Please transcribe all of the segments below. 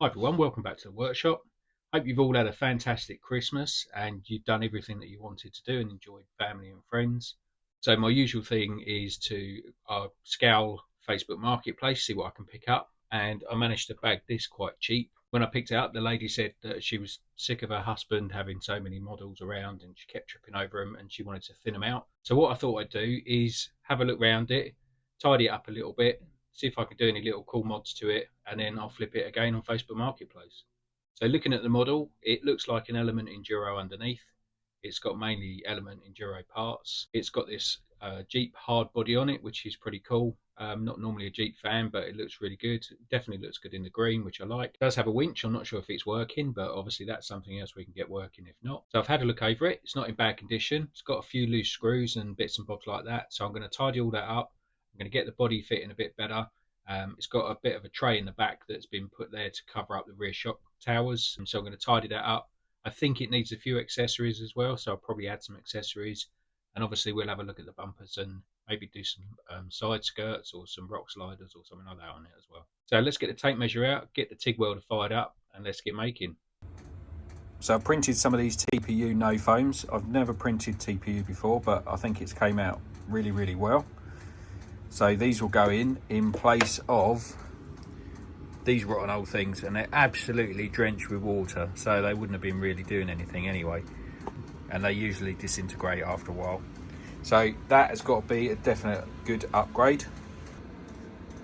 Hi everyone, welcome back to the workshop. Hope you've all had a fantastic Christmas and you've done everything that you wanted to do and enjoyed family and friends. So my usual thing is to scour Facebook Marketplace, see what I can pick up, and I managed to bag this quite cheap. When I picked it up, the lady said that she was sick of her husband having so many models around and she kept tripping over them and she wanted to thin them out. So what I thought I'd do is have a look round it, tidy it up a little bit, see if I can do any little cool mods to it, and then I'll flip it again on Facebook Marketplace. So looking at the model, it looks like an Element Enduro underneath. It's got mainly Element Enduro parts. It's got this Jeep hard body on it, which is pretty cool. Not normally a Jeep fan, but it looks really good. It definitely looks good in the green, which I like. It does have a winch. I'm not sure if it's working, but obviously that's something else we can get working if not. So I've had a look over it. It's not in bad condition. It's got a few loose screws and bits and bobs like that. So I'm going to tidy all that up. I'm going to get the body fitting a bit better. It's got a bit of a tray in the back that's been put there to cover up the rear shock towers. And so I'm going to tidy that up. I think it needs a few accessories as well, so I'll probably add some accessories. And obviously we'll have a look at the bumpers and maybe do some side skirts or some rock sliders or something like that on it as well. So let's get the tape measure out, get the TIG welder fired up, and let's get making. So I printed some of these TPU no foams. I've never printed TPU before, but I think it's came out really, really well. So these will go in place of these rotten old things, and they're absolutely drenched with water, so they wouldn't have been really doing anything anyway, and they usually disintegrate after a while. So that has got to be a definite good upgrade.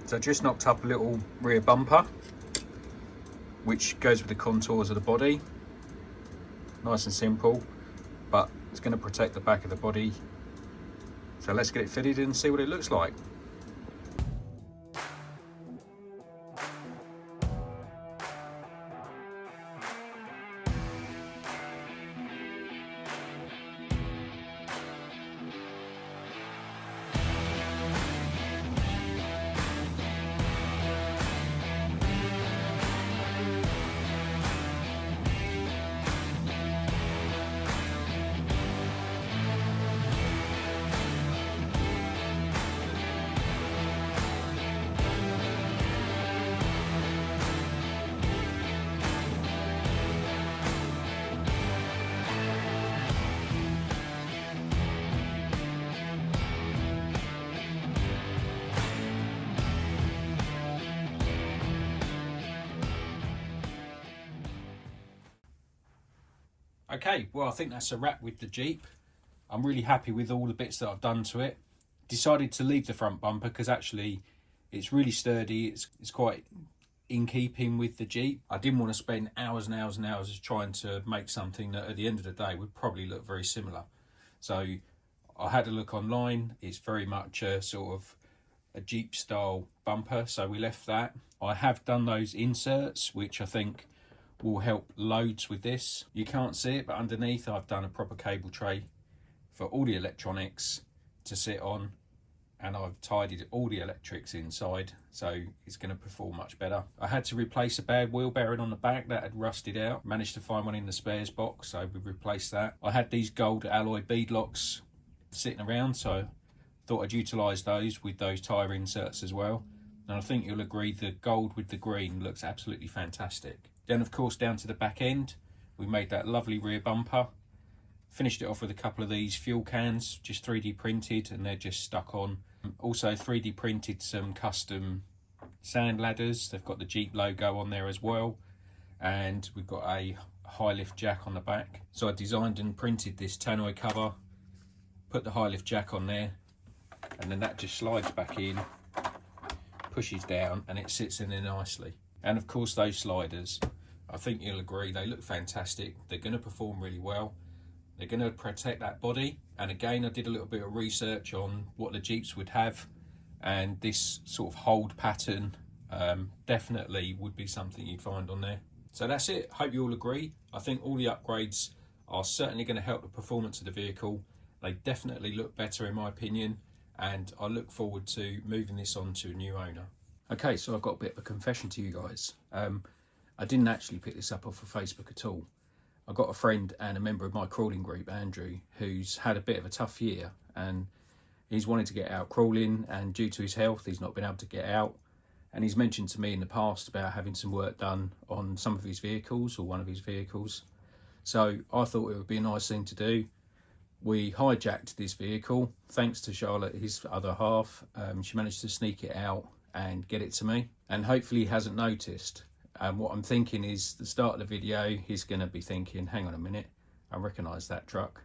So I just knocked up a little rear bumper which goes with the contours of the body. Nice and simple, but it's going to protect the back of the body. So let's get it fitted and see what it looks like. Okay, well I think that's a wrap with the Jeep. I'm really happy with all the bits that I've done to it. Decided to leave the front bumper because actually it's really sturdy, it's quite in keeping with the Jeep. I didn't want to spend hours and hours and hours trying to make something that at the end of the day would probably look very similar. So I had a look online. It's very much a sort of a Jeep style bumper, so we left that. I have done those inserts, which I think will help loads with this. You can't see it, but underneath I've done a proper cable tray for all the electronics to sit on, and I've tidied all the electrics inside, so it's going to perform much better. I had to replace a bad wheel bearing on the back that had rusted out. Managed to find one in the spares box, so we replaced that. I had these gold alloy bead locks sitting around, so thought I'd utilise those with those tyre inserts as well. And I think you'll agree the gold with the green looks absolutely fantastic. Then of course down to the back end, we made that lovely rear bumper. Finished it off with a couple of these fuel cans, just 3D printed, and they're just stuck on. Also 3D printed some custom sand ladders. They've got the Jeep logo on there as well. And we've got a high lift jack on the back. So I designed and printed this tannoy cover, put the high lift jack on there, and then that just slides back in, pushes down, and it sits in there nicely. And of course those sliders, I think you'll agree, they look fantastic. They're going to perform really well. They're going to protect that body. And again, I did a little bit of research on what the Jeeps would have, and this sort of hold pattern definitely would be something you'd find on there. So that's it. Hope you all agree. I think all the upgrades are certainly going to help the performance of the vehicle. They definitely look better in my opinion, and I look forward to moving this on to a new owner. Okay, so I've got a bit of a confession to you guys. I didn't actually pick this up off of Facebook at all. I've got a friend and a member of my crawling group, Andrew, who's had a bit of a tough year, and he's wanted to get out crawling, and due to his health he's not been able to get out, and he's mentioned to me in the past about having some work done on some of his vehicles, or one of his vehicles. So I thought it would be a nice thing to do. We hijacked this vehicle, thanks to Charlotte, his other half. She managed to sneak it out and get it to me, and hopefully he hasn't noticed. What I'm thinking is, the start of the video, he's going to be thinking, hang on a minute, I recognise that truck.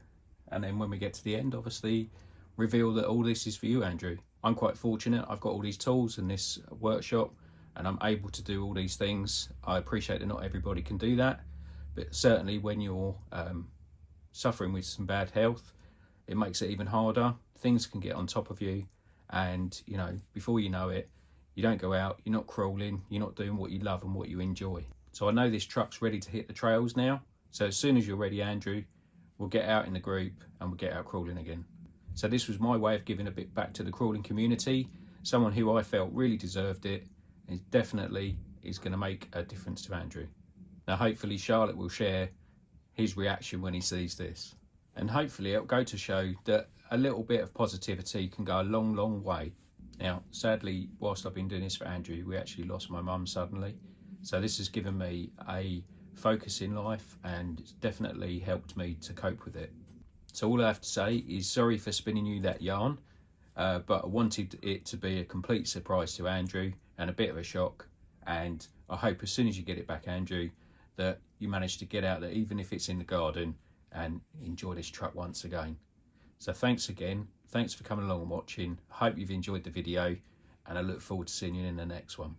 And then when we get to the end, obviously reveal that all this is for you, Andrew. I'm quite fortunate. I've got all these tools in this workshop and I'm able to do all these things. I appreciate that not everybody can do that, but certainly when you're suffering with some bad health, it makes it even harder. Things can get on top of you, and you know, before you know it, you don't go out, you're not crawling, you're not doing what you love and what you enjoy. So I know this truck's ready to hit the trails now. So as soon as you're ready, Andrew, we'll get out in the group and we'll get out crawling again. So this was my way of giving a bit back to the crawling community, someone who I felt really deserved it, and definitely is going to make a difference to Andrew. Now hopefully Charlotte will share his reaction when he sees this. And hopefully it'll go to show that a little bit of positivity can go a long, long way. Now, sadly, whilst I've been doing this for Andrew, we actually lost my mum suddenly. So this has given me a focus in life, and it's definitely helped me to cope with it. So all I have to say is sorry for spinning you that yarn, but I wanted it to be a complete surprise to Andrew and a bit of a shock. And I hope as soon as you get it back, Andrew, that you manage to get out there, even if it's in the garden, and enjoy this truck once again. So thanks again. Thanks for coming along and watching. I hope you've enjoyed the video, and I look forward to seeing you in the next one.